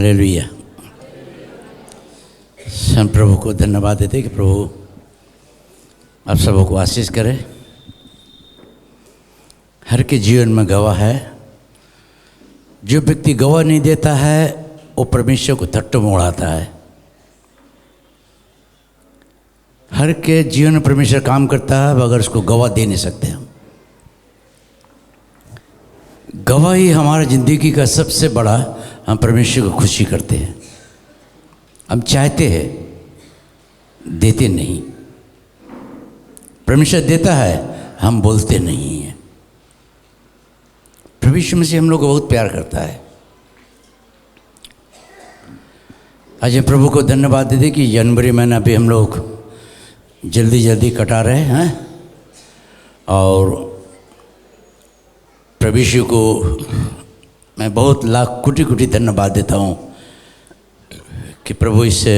Hallelujah. हम प्रभु को धन्यवाद देते कि प्रभु आप सबों को आशीष करे। हर के जीवन में गवाह है। जो व्यक्ति गवाह नहीं देता है वो परमेश्वर को थट्टू में उड़ाता है। हर के जीवन में परमेश्वर काम करता है मगर उसको गवाह दे नहीं सकते हम। गवाही हमारा ज़िंदगी का सबसे बड़ा, हम परमेश्वर को खुशी करते हैं। हम चाहते हैं, देते नहीं। परमेश्वर देता है, हम बोलते नहीं हैं। परमेश्वर में से हम लोग को बहुत प्यार करता है। आज हम प्रभु को धन्यवाद देते कि जनवरी महीना भी हम लोग जल्दी जल्दी कटा रहे हैं और परमेश्वर को मैं बहुत लाख कोटि कोटि धन्यवाद देता हूँ कि प्रभु इससे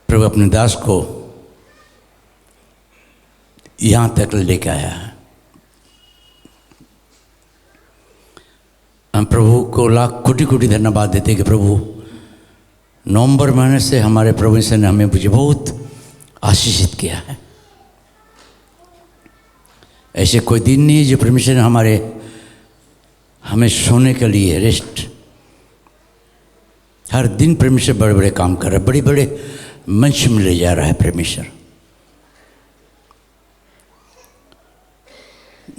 प्रभु अपने दास को यहाँ तक लेके आया है। हम प्रभु को लाख कोटि कोटि धन्यवाद देते हैं कि प्रभु नवंबर महीने से हमारे प्रभु ने हमें मुझे बहुत आशीषित किया है। ऐसे कोई दिन नहीं है जो परमेश्वर ने हमें सोने के लिए रेस्ट। हर दिन परमेश्वर बड़े बड़े काम कर रहा है, बड़े बड़े मंच में ले जा रहा है परमेश्वर।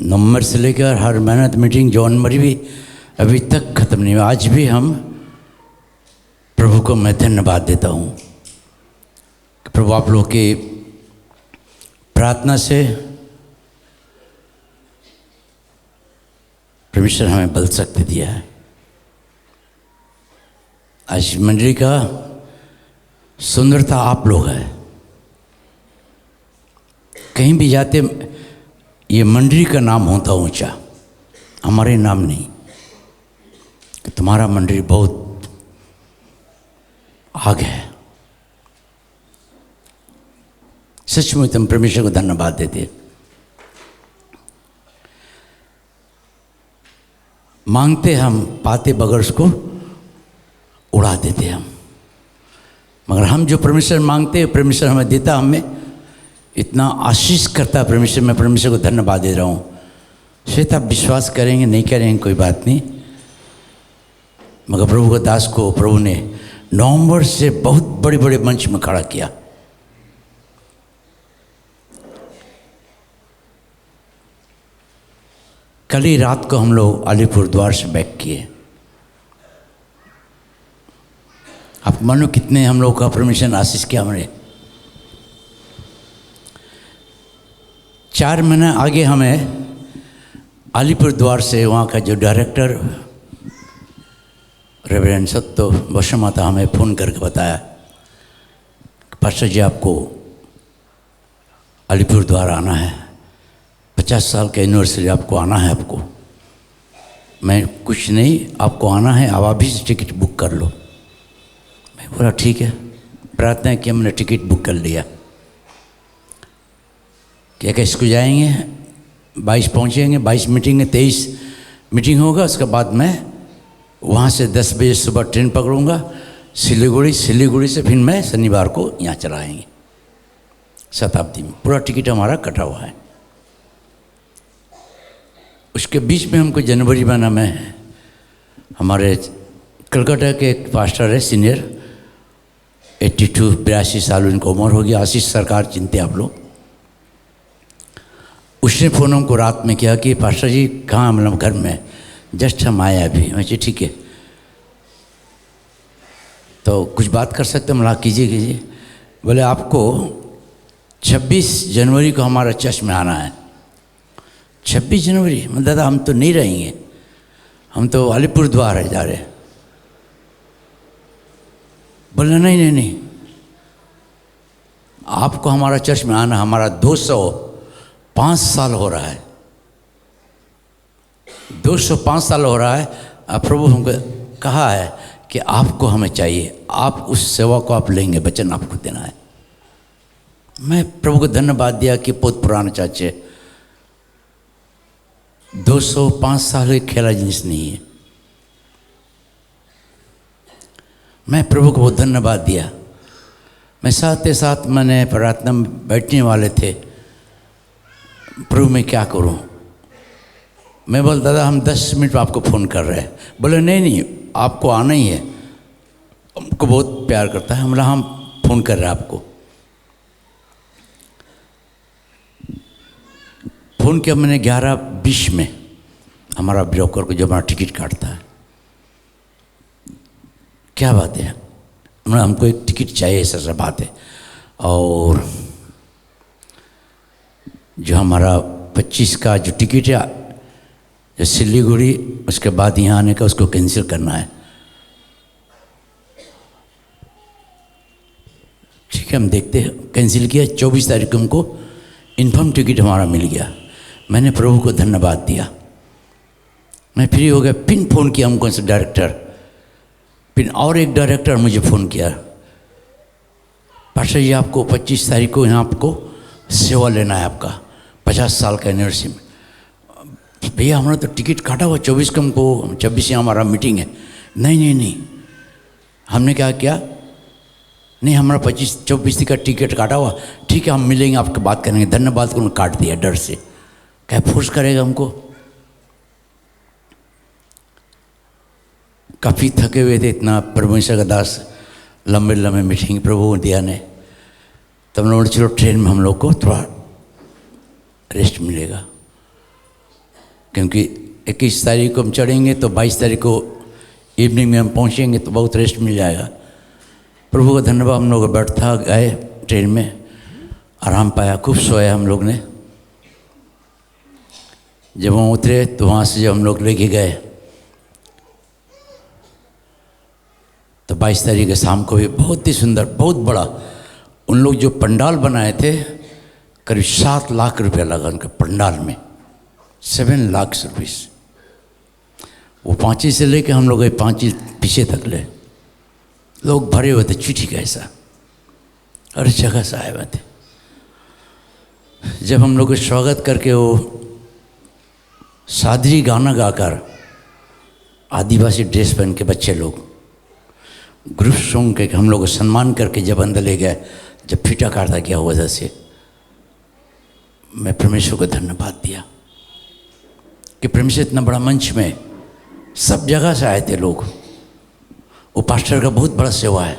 नवंबर से लेकर हर मेहनत मीटिंग जनवरी भी अभी तक ख़त्म नहीं हुआ। आज भी हम प्रभु को मैं धन्यवाद देता हूँ। प्रभु आप लोग की प्रार्थना से परमेश्वर हमें बल शक्ति दिया है। आज मंडली का सुंदरता आप लोग है। कहीं भी जाते ये मंडली का नाम होता ऊंचा, हमारे नाम नहीं कि तुम्हारा मंडली बहुत आगे है। सच में तुम परमेश्वर को धन्यवाद देते। मांगते हम, पाते बगैर उसको उड़ा देते हम। मगर हम जो परमेश्वर मांगते हैं परमेश्वर हमें देता, हमें इतना आशीष करता है परमेश्वर। मैं परमेश्वर को धन्यवाद दे रहा हूँ। शायद आप विश्वास करेंगे नहीं करेंगे कोई बात नहीं, मगर प्रभु के दास को प्रभु ने नवंबर से बहुत बड़े बड़े मंच में खड़ा किया। कल ही रात को हम लोग अलीपुर द्वार से बैक किए। आप मानो कितने हम लोग का परमिशन आशीष किया हमने। 4 महीने आगे हमें अलीपुर द्वार से वहाँ का जो डायरेक्टर रेवरेंड सत्तो बसमाता हमें फ़ोन करके बताया, पास्टर जी आपको अलीपुर द्वार आना है, 50 साल का एनिवर्सरी आपको आना है। आपको मैं कुछ नहीं, आपको आना है, आप अभी से टिकट बुक कर लो। मैं बोला ठीक है। प्रार्थना की, हमने टिकट बुक कर लिया। क्या कैसे को जाएंगे, 22 पहुँचेंगे, 22 मीटिंग है, 23 मीटिंग होगा। उसके बाद मैं वहाँ से 10 बजे सुबह ट्रेन पकड़ूँगा सिलीगुड़ी से फिर मैं शनिवार को यहाँ चला आएंगे शताब्दी में। पूरा टिकट हमारा कटा हुआ है। उसके बीच में हमको जनवरी महीना में हमारे कलकत्ता के एक पास्टर है सीनियर, 82 साल उनको उम्र हो गया। आशीष सरकार चिंते आप लोग। उसने फ़ोन हमको रात में किया कि पास्टर जी कहाँ, मतलब घर में जस्ट हम आए अभी। मैं ठीक है तो कुछ बात कर सकते हैं, मतलब कीजिए। बोले आपको 26 जनवरी को हमारा चर्च में आना है। 26 जनवरी मतलब दादा हम तो नहीं रहेंगे, हम तो अलीपुर द्वार है जा रहे। बोले नहीं, आपको हमारा चर्च में आना। हमारा 205 साल हो रहा है, 205 साल हो रहा है। प्रभु हमको कहा है कि आपको हमें चाहिए, आप उस सेवा को आप लेंगे, वचन आपको देना है। मैं प्रभु को धन्यवाद दिया कि बहुत पुराना चाचे 205 साल की खेला जिनिस नहीं है। मैं प्रभु को बहुत धन्यवाद दिया। मैं साथ ही साथ मैंने प्रार्थना में बैठने वाले थे, प्रभु मैं क्या करूं। मैं बोल दादा हम 10 मिनट में आपको फ़ोन कर रहे हैं। बोले नहीं नहीं आपको आना ही है, हमको बहुत प्यार करता है। बोला हम फ़ोन कर रहे हैं आपको। फ़ोन किया मैंने 11:20 में, हमारा ब्रोकर को जो हमारा टिकट काटता है। क्या बात है, हमको एक टिकट चाहिए, ऐसा सब बात है। और जो हमारा 25 का जो टिकट है जो सिलीगुड़ी, उसके बाद यहाँ आने का, उसको कैंसिल करना है। ठीक है हम देखते हैं। कैंसिल किया। 24 तारीख को हमको इन्फॉर्म टिकट हमारा मिल गया। मैंने प्रभु को धन्यवाद दिया। मैं फ्री हो गया। फिर फ़ोन किया हमको से डायरेक्टर, फिर और एक डायरेक्टर मुझे फ़ोन किया, पाशा जी आपको 25 तारीख को यहाँ आपको सेवा लेना है, आपका 50 साल का एनिवर्सरी में। भैया हमारा तो टिकट काटा हुआ 24 को, हमको 26 यहाँ हमारा मीटिंग है। नहीं नहीं नहीं, हमने क्या किया, नहीं हमारा 25-24 का टिकट काटा हुआ। ठीक है हम मिलेंगे, आपके बात करेंगे। धन्यवाद को काट दिया डर से, क्या फोर्स करेगा हमको। काफ़ी थके हुए थे, इतना परमेश्वर का दास, लंबे लंबे मीटिंग प्रभु दिया ने। तब लोग चलो ट्रेन में हम लोग को थोड़ा रेस्ट मिलेगा, क्योंकि 21 तारीख को हम चढ़ेंगे तो 22 तारीख को इवनिंग में हम पहुंचेंगे, तो बहुत रेस्ट मिल जाएगा। प्रभु का धन्यवाद। हम लोग बैठा गए ट्रेन में, आराम पाया, खूब सोया हम लोग ने। जब वहाँ उतरे तो वहाँ से जब हम लोग लेके गए तो 22 तारीख के शाम को भी बहुत ही सुंदर, बहुत बड़ा उन लोग जो पंडाल बनाए थे, करीब 7 लाख रुपया लगा उनके पंडाल में, 7 लाख रुपीस। वो पांची से लेके हम लोग गए पांची पीछे तक ले, लोग भरे हुए थे, चिट्ठी कैसा हर जगह से आए हुए थे। जब हम लोग को स्वागत करके वो सादरी गाना गाकर, आदिवासी ड्रेस पहन के बच्चे लोग ग्रुप सॉन्ग के हम लोग को सम्मान करके जब अंदर ले गए, जब फीटा काटा गया वजह से, मैं परमेश्वर को धन्यवाद दिया कि परमेश्वर इतना बड़ा मंच में सब जगह से आए थे लोग। वो पास्टर का बहुत बड़ा सेवा है,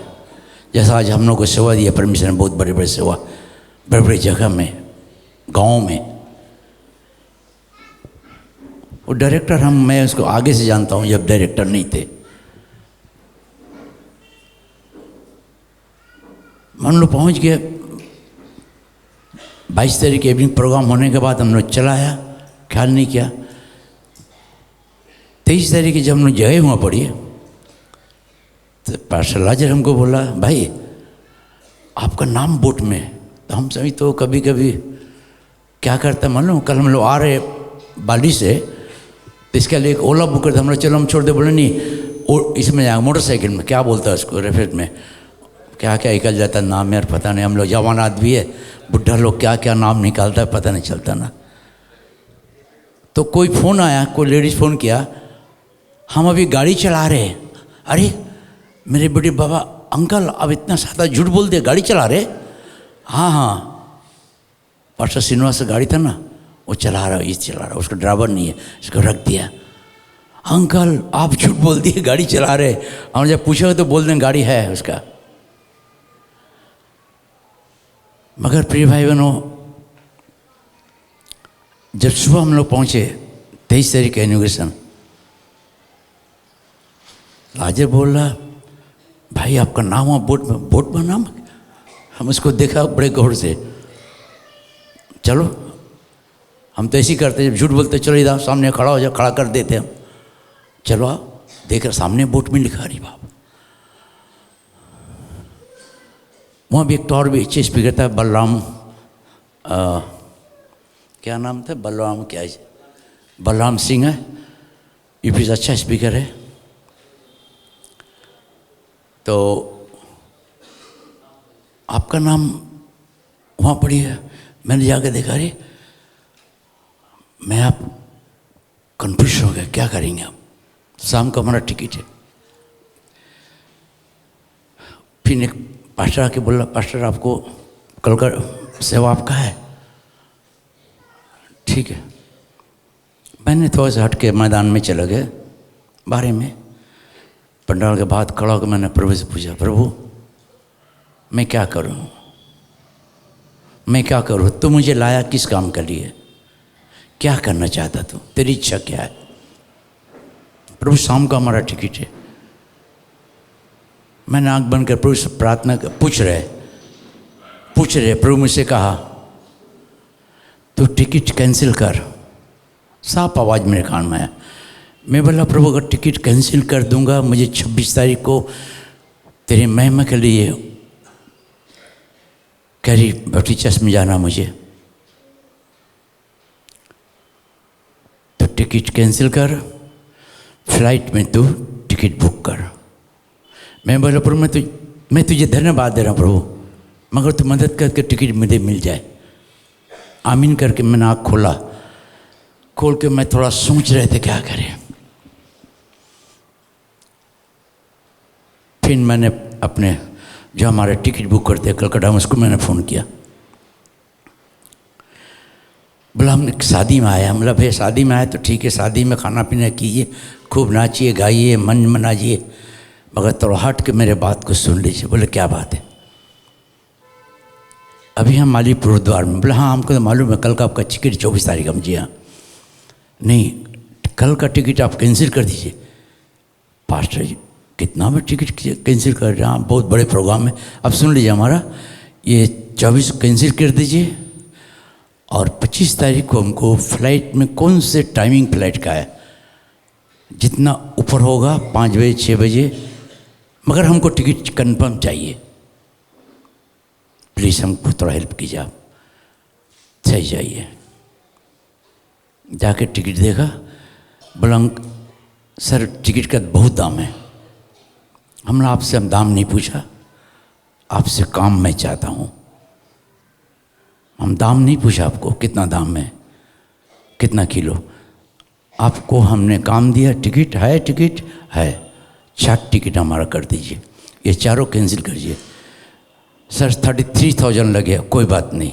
जैसा आज हम लोग को सेवा दिया परमेश्वर ने, बहुत बड़े बड़े सेवा, बड़े बड़े जगह में, गाँव में। वो डायरेक्टर मैं उसको आगे से जानता हूँ, जब डायरेक्टर नहीं थे। हम लोग पहुँच गए 22 तारीख के इवनिंग प्रोग्राम होने के बाद हम लोग चलाया, ख्याल नहीं किया। 23 तारीख की जब हम लोग जगह हुआ पड़ी तो पास्टर लाजर हमको बोला, भाई आपका नाम बोट में। तो हम सभी तो कभी कभी क्या करता मालूम, कल हम लोग आ रहे बाली से, तो इसके लिए एक ओला बुक करते, हम लोग चलो हम छोड़ दे। बोले नहीं इसमें जाएगा, मोटरसाइकिल में, क्या बोलता है उसको, रेफेट में क्या क्या निकल जाता है नाम यार, पता नहीं। हम लोग जवान आदमी है, बुढ़ा लोग क्या क्या नाम निकालता है पता नहीं चलता ना। तो कोई फ़ोन आया, कोई लेडीज़ फ़ोन किया, हम अभी गाड़ी चला रहे हैं। अरे मेरे बड़े बाबा, अंकल अब इतना सादा झूठ बोल दिया, गाड़ी चला रहे? हाँ हाँ, पास्टर श्रीनिवास का गाड़ी था ना, वो चला रहा, ये चला रहा, उसका ड्राइवर नहीं है, इसको रख दिया। अंकल आप झूठ बोल दिए, गाड़ी चला रहे। हम जब पूछोगे तो बोल दें गाड़ी है उसका। मगर प्रिय भाई बहनों, जब सुबह हम लोग पहुँचे 23 तारीख का इनॉग्रेशन, लाजर बोल रहा, भाई आपका नाम हुआ बोट में, बोट में नाम। हम उसको देखा बड़े गौर से, चलो हम तो ऐसे ही करते, जब झूठ बोलते चलो इधर सामने खड़ा हो जाओ, खड़ा कर देते हम, चलो आओ। देख रहे सामने बोट में लिखा, रही बाप। वहाँ भी एक तो और भी अच्छे स्पीकर था, बलराम, क्या नाम था, बलराम क्या है, बलराम सिंह है, यूपी से अच्छा स्पीकर है। तो आपका नाम वहाँ पड़ी है। मैंने जाकर देखा, अरे मैं आप कन्फ्यूज हो गया, क्या करेंगे आप, शाम को हमारा टिकट है। फिर एक पास्टर आके बोला, पास्टर आपको कल का सेवा आपका है? ठीक है। मैंने थोड़ा सा हट के मैदान में चला गया, बारे में पंडाल के बाद खड़ा होकर मैंने प्रभु से पूछा, प्रभु मैं क्या करूं, मैं क्या करूं? तू मुझे लाया किस काम के लिए? क्या करना चाहता तू? तेरी इच्छा क्या है? प्रभु शाम का हमारा टिकट है। मैंने आंख बंद कर प्रभु से प्रार्थना कर, पूछ रहे। प्रभु मुझसे कहा तू टिकट कैंसिल कर। साफ आवाज़ मेरे कान में आया। मैं बोला, प्रभु अगर टिकट कैंसिल कर दूंगा, मुझे 26 तारीख को तेरी महिमा के लिए कैरी बैटरी चर्च में जाना मुझे, तो टिकट कैंसिल कर, फ्लाइट में तू टिकट बुक कर। मैं बोला, प्रभु मैं तुझे धन्यवाद दे रहा हूँ प्रभु, मगर तू मदद करके टिकट मुझे मिल जाए। आमीन करके मैंने आँख खोल के मैं थोड़ा सोच रहे थे क्या करें। फिर मैंने अपने जो हमारे टिकट बुक करते हैं कलकत्ता में, उसको मैंने फ़ोन किया। बोला हमने शादी में आया। मतलब भाई शादी में आया तो ठीक है, शादी में खाना पीना कीजिए, खूब नाचिए गाइए, मन मनाइए, मगर थोड़ा हट के मेरे बात को सुन लीजिए। बोले क्या बात है? अभी हम मालीपुर द्वार में। बोला हाँ हमको तो मालूम है, कल का आपका टिकट 24 तारीख। हम जी हाँ। नहीं, कल का टिकट आप कैंसिल कर दीजिए। पास्टर जी कितना में टिकट कैंसिल कर रहे हैं? हाँ बहुत बड़े प्रोग्राम है। अब सुन लीजिए, हमारा ये 24 कैंसिल कर दीजिए और 25 तारीख को हमको फ्लाइट में कौन से टाइमिंग फ्लाइट का है, जितना ऊपर होगा 5 बजे 6 बजे, मगर हमको टिकट कंफर्म चाहिए। प्लीज़ हमको थोड़ा हेल्प कीजिए आप। सही जाइए। जाके टिकट देखा। बोला सर टिकट का बहुत दाम है। हमने आपसे हम दाम नहीं पूछा, आपसे काम मैं चाहता हूँ। हम दाम नहीं पूछा आपको कितना दाम है, कितना किलो। आपको हमने काम दिया, टिकट है 4 टिकट हमारा कर दीजिए, ये चारों कैंसिल करिए। सर 33,000 लगे। कोई बात नहीं,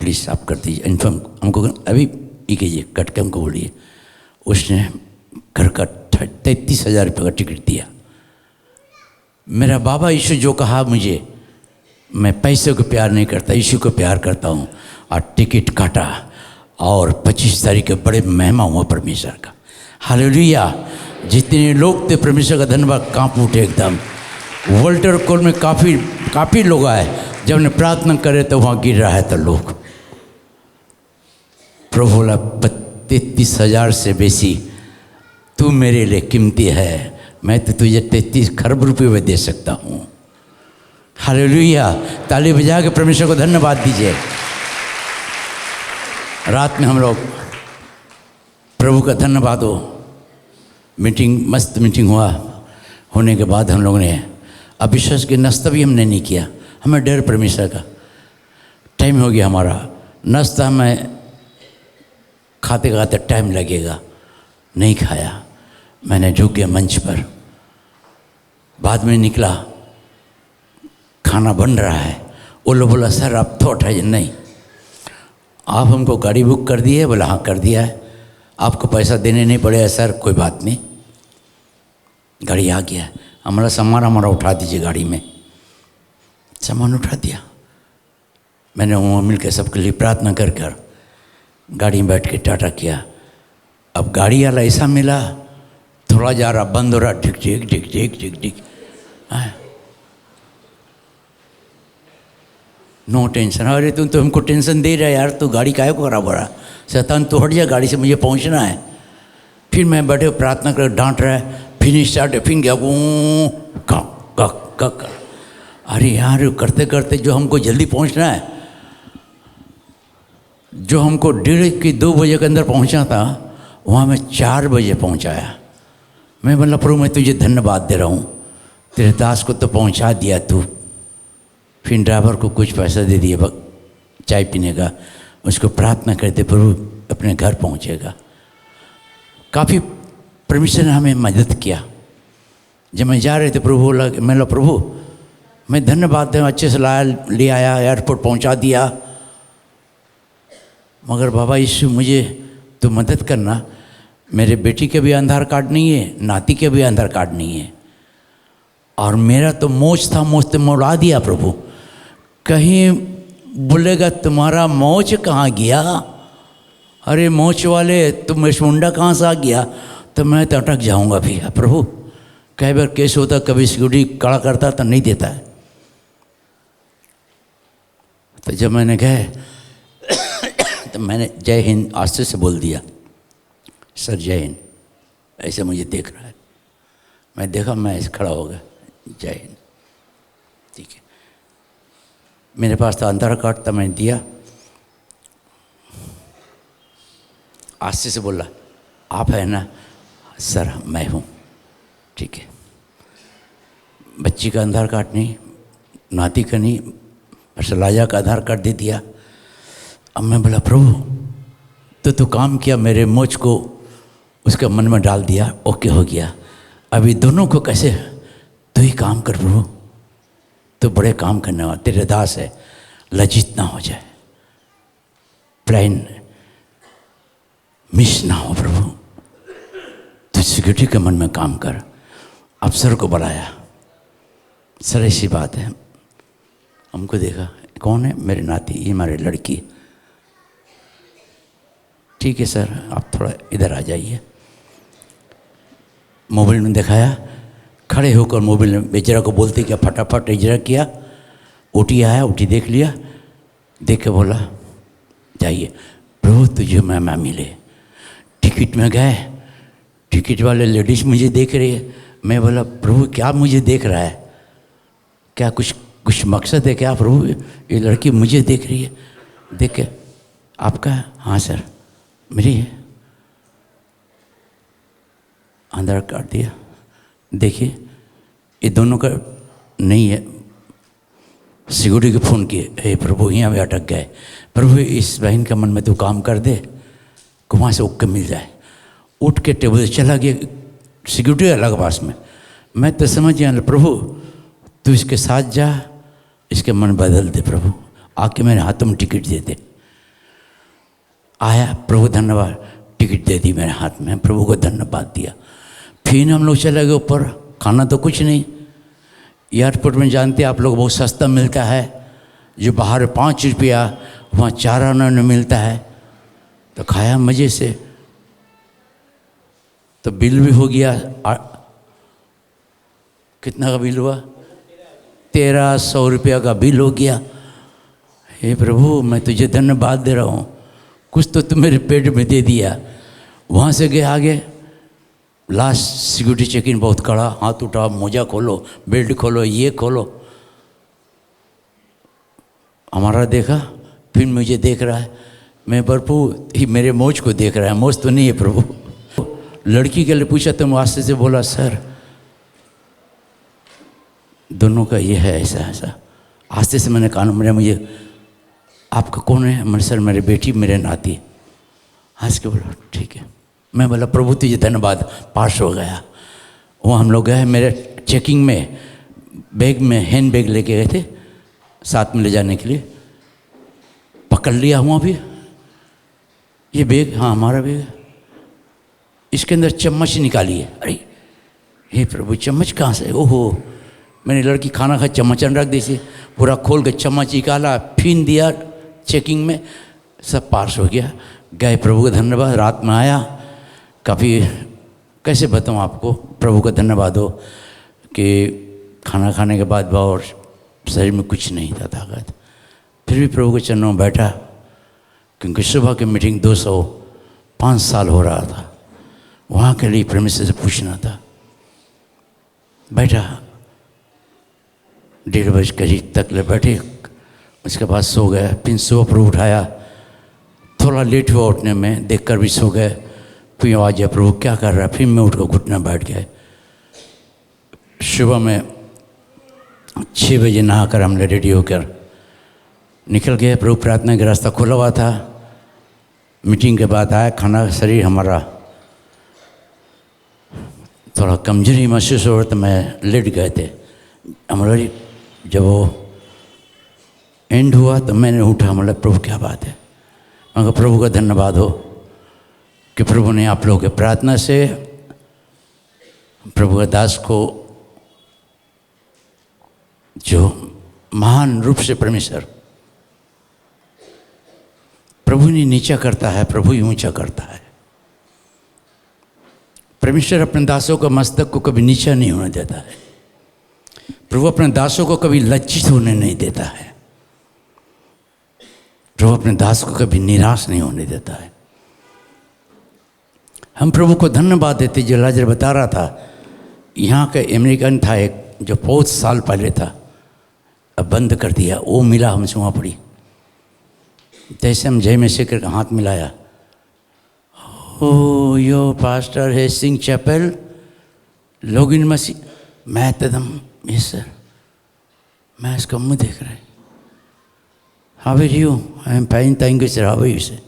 प्लीज़ आप कर दीजिए इन्फॉर्म हमको। अभी ये कीजिए, कट के हमको बोलिए। उसने घर का 33,000 रुपये का टिकट दिया। मेरा बाबा यीशु जो कहा मुझे, मैं पैसे को प्यार नहीं करता, यीशु को प्यार करता हूँ, और टिकट काटा और 25 तारीख के बड़े महिमा हुआ परमेश्वर का। हालेलुया। जितने लोग थे परमेश्वर का धन्यवाद काँप उठे एकदम। वोल्टर कोल में काफ़ी लोग आए। जब उन्हें प्रार्थना करे तो वहाँ गिर रहा है तो लोग। प्रभु बोला 33,000 से बेसी तू मेरे लिए कीमती है, मैं तो तुझे 33 खरब रुपये में दे सकता हूँ। हालेलुया। ताली बजा के परमेश्वर को धन्यवाद दीजिए। रात में हम लोग प्रभु का धन्यवाद हो, मीटिंग मस्त मीटिंग हुआ। होने के बाद हम लोगों ने अविश्वास के नाश्ता भी हमने नहीं किया। हमें डर परमेश्वर का। टाइम हो गया हमारा नाश्ता, हमें खाते खाते टाइम लगेगा, नहीं खाया। मैंने झुक गया मंच पर। बाद में निकला, खाना बन रहा है। वो लोग बोला सर आप तो उठाइए। नहीं, आप हमको गाड़ी बुक कर दी है? बोला हाँ कर दिया है। आपको पैसा देने नहीं पड़ेगा सर। कोई बात नहीं, गाड़ी आ गया। हमारा सामान उठा दीजिए गाड़ी में। सामान उठा दिया। मैंने वहाँ मिल के सबके लिए प्रार्थना कर गाड़ी में बैठ के टाटा किया। अब गाड़ी वाला ऐसा मिला, थोड़ा जा रहा बंद हो रहा, ढिक ढिक ढिक ढिक ढिक ढिक। No tension. अरे तुम तो हमको टेंशन दे रहा है यार, तू गाड़ी काहे को खराब हो रहा? शैतान तू हट जा गाड़ी से, मुझे पहुंचना है। फिर मैं बैठे प्रार्थना कर, डांट रहा है। फिर स्टार्ट है, फिर गया कक। अरे यार करते करते जो हमको जल्दी पहुंचना है, जो हमको 1:30-2 बजे के अंदर पहुंचना था, वहाँ मैं 4 बजे पहुंचाया। मैं बोला प्रभु मैं तुझे धन्यवाद दे रहा हूँ, तेरे दास को तो पहुंचा दिया तू। फिर ड्राइवर को कुछ पैसा दे दिया चाय पीने का। उसको प्रार्थना करते प्रभु अपने घर पहुंचेगा। काफ़ी परमेश्वर ने हमें मदद किया। जब मैं जा रहे थे प्रभु बोला, मैं बोला प्रभु मैं धन्यवाद दूँ, अच्छे से लाया, ले आया, एयरपोर्ट पहुंचा दिया। मगर बाबा यीशु मुझे तो मदद करना, मेरे बेटी के भी आधार कार्ड नहीं है, नाती के भी आधार कार्ड नहीं है, और मेरा तो मोच था, मोच तो मोड़ा दिया प्रभु। कहीं बोलेगा तुम्हारा मोच कहाँ गया, अरे मोच वाले तुम मुंडा कहाँ से आ गया, तो मैं तो अटक जाऊँगा भैया प्रभु। कई बार केस होता, कभी सिक्योरिटी कड़ा करता तो नहीं देता है। तो जब मैंने गए तो मैंने जय हिंद आस्ते से बोल दिया, सर जय हिंद। ऐसे मुझे देख रहा है, मैं देखा, मैं ऐसे खड़ा हो गया, जय हिंद, ठीक है। मेरे पास तो आधार कार्ड था, मैंने दिया। आस्ते से बोला, आप है ना? सर मैं हूँ, ठीक है। बच्ची का आधार कार्ड नहीं, नाती का नहीं, बस लाजा का आधार कार्ड दे दिया। अब मैं बोला प्रभु तो काम किया, मेरे मोच को उसके मन में डाल दिया, ओके हो गया। अभी दोनों को कैसे, तू ही काम कर प्रभु, तो बड़े काम करने वाला, तेरे दास है, लज्जित ना हो जाए, प्लान मिस ना हो प्रभु, तो सिक्योरिटी के मन में काम कर। अफसर को बुलाया, सर ऐसी बात है, हमको देखा, कौन है? मेरे नाती, ये हमारी लड़की। ठीक है सर, आप थोड़ा इधर आ जाइए। मोबाइल में दिखाया, खड़े होकर मोबाइल में बेचारा को बोलते क्या, फटाफट इजरा किया। ओटी आया, ओटी देख लिया, देख के बोला जाइए प्रभु तुझे मैं मिले। टिकट में गए, टिकट वाले लेडीज मुझे देख रही है। मैं बोला प्रभु क्या मुझे देख रहा है, क्या कुछ मकसद है क्या प्रभु? ये लड़की मुझे देख रही है। देख के, आपका? हाँ सर मेरी है। आधार कार्ड दिया, देखिए ये दोनों का नहीं है। सिक्योरिटी को फ़ोन किए, हे प्रभु यहाँ भी अटक गए, प्रभु इस बहन का मन में तो काम कर दे, वहाँ से उठ के मिल जाए। उठ के टेबल से चला गया, सिक्योरिटी अलग पास में। मैं तो समझ गया प्रभु तू इसके साथ जा, इसके मन बदल दे प्रभु, आके मेरे हाथों में टिकट दे दे। आया, प्रभु धन्यवाद, टिकट दे दी मेरे हाथ में, प्रभु को धन्यवाद दिया। फिर हम लोग चले गए ऊपर, खाना तो कुछ नहीं। एयरपोर्ट में जानते आप लोग बहुत सस्ता मिलता है, जो बाहर 5 रुपया वहाँ 4 आना में मिलता है। तो खाया मज़े से, तो बिल भी हो गया। कितना का बिल हुआ? 1300 रुपया का बिल हो गया। हे प्रभु मैं तुझे धन्यवाद दे रहा हूँ, कुछ तो तुम मेरे पेट में दे दिया। वहाँ से गए आगे, लास्ट सिक्योरिटी चेक इन बहुत कड़ा, हाथ उठाओ, मोजा खोलो, बेल्ट खोलो, ये खोलो। हमारा देखा, फिर मुझे देख रहा है। मैं प्रभु ही मेरे मोज को देख रहा है, मोज तो नहीं है प्रभु। लड़की के लिए पूछा तो वास्ते से बोला सर दोनों का ये है ऐसा ऐसा। आस्ते से मैंने कहा मुझे आपका कौन है? मैंने सर मेरी बेटी मेरे नाती। हंस के बोला ठीक है। मैं बोला प्रभु तुझे धन्यवाद, पास हो गया। वो हम लोग गए, मेरे चेकिंग में बैग में हैंड बैग लेके गए थे साथ में ले जाने के लिए, पकड़ लिया हुआ भी ये बैग, हाँ हमारा बैग है, इसके अंदर चम्मच निकाली है। अरे हे प्रभु चम्मच कहाँ से? ओहो मैंने लड़की खाना खा चम्मच रख दी थी, पूरा खोल के चम्मच निकाला, फिन दिया चेकिंग में, सब पास हो गया। गए, प्रभु का धन्यवाद। रात में आया, काफ़ी कैसे बताऊँ आपको, प्रभु का धन्यवाद हो कि खाना खाने के बाद और शरीर में कुछ नहीं था ताकत, फिर भी प्रभु के चरणों में बैठा, क्योंकि सुबह की मीटिंग 205 साल हो रहा था, वहाँ के लिए परमेश्वर से पूछना था। बैठा 1:30 बजे करीब तक ले बैठे, उसके बाद सो गए। फिर सुबह प्रभु उठाया, थोड़ा लेट हुआ उठने में, देखकर भी सो गए। फिर आवाज़ है प्रभु क्या कर रहा है? फिर मैं उठ कर घुटना बैठ गए। सुबह में 6 बजे नहाकर हमने रेडी होकर निकल गए। प्रभु प्रार्थना का रास्ता खुला हुआ था। मीटिंग के बाद आया, खाना शरीर हमारा थोड़ा कमजोरी महसूस हो रहा था, मैं लेट गए थे। हमारी जब वो एंड हुआ तो मैंने उठा, मतलब प्रभु क्या बात है। मगर प्रभु का धन्यवाद हो कि प्रभु ने आप लोगों के प्रार्थना से प्रभु का दास को जो महान रूप से परमेश्वर प्रभु ने नीचा करता है, प्रभु ही ऊंचा करता है। परमेश्वर अपने दासों का मस्तक को कभी नीचा नहीं होने देता है। प्रभु अपने दासों को कभी लज्जित होने नहीं देता है। प्रभु अपने दास को कभी निराश नहीं होने देता है। हम प्रभु को धन्यवाद देते। जो लाजर बता रहा था, यहाँ का अमेरिकन था एक, जो बहुत साल पहले था, अब बंद कर दिया। वो मिला हमसे वहाँ पड़ी, जैसे हम जय में शेखर का हाथ मिलाया, ओ यो पास्टर है सिंह चैपल लोगिन मसीह। मैं एकदम यस सर, मैं इसका मुँह देख रहा है। How are you? I am fine thank you sir, how are you sir.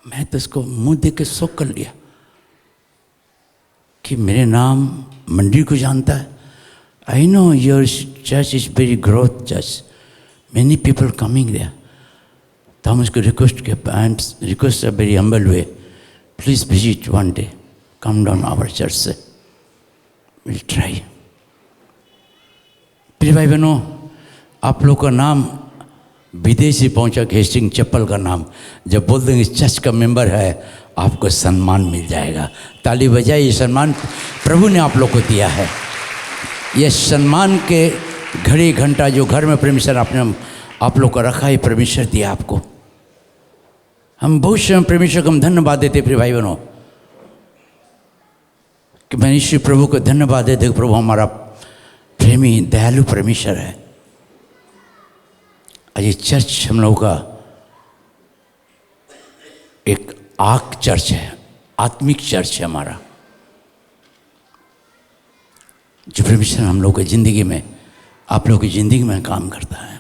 मैं तो इसको मुँह देख के शौक कर लिया कि मेरे नाम मंडी को जानता है। I know your church is very growth church, many people coming there. तो हम उसको रिक्वेस्ट किया, and request a very humble way, please visit one day, come down our church से, विल ट्राई। प्रिय भाई बहनों, आप लोग का नाम विदेशी पहुंचा, हेस्टिंग चप्पल का नाम जब बोल देंगे चर्च का मेंबर है, आपको सम्मान मिल जाएगा। ताली बजाइए। ये सम्मान प्रभु ने आप लोग को दिया है। ये सम्मान के घड़ी घंटा जो घर में परमेश्वर आपने आप लोग को रखा है, परमेश्वर दिया आपको। हम बहुत से परमेश्वर को हम धन्यवाद देते प्रिय भाई बहनों, कि मैं ईश्वर प्रभु को धन्यवाद देते। प्रभु हमारा प्रेमी दयालु परमेश्वर है। आज ये चर्च हम लोगों का एक आक चर्च है, आत्मिक चर्च है हमारा, जो परमेश्वर हम लोग की ज़िंदगी में, आप लोगों की ज़िंदगी में काम करता है।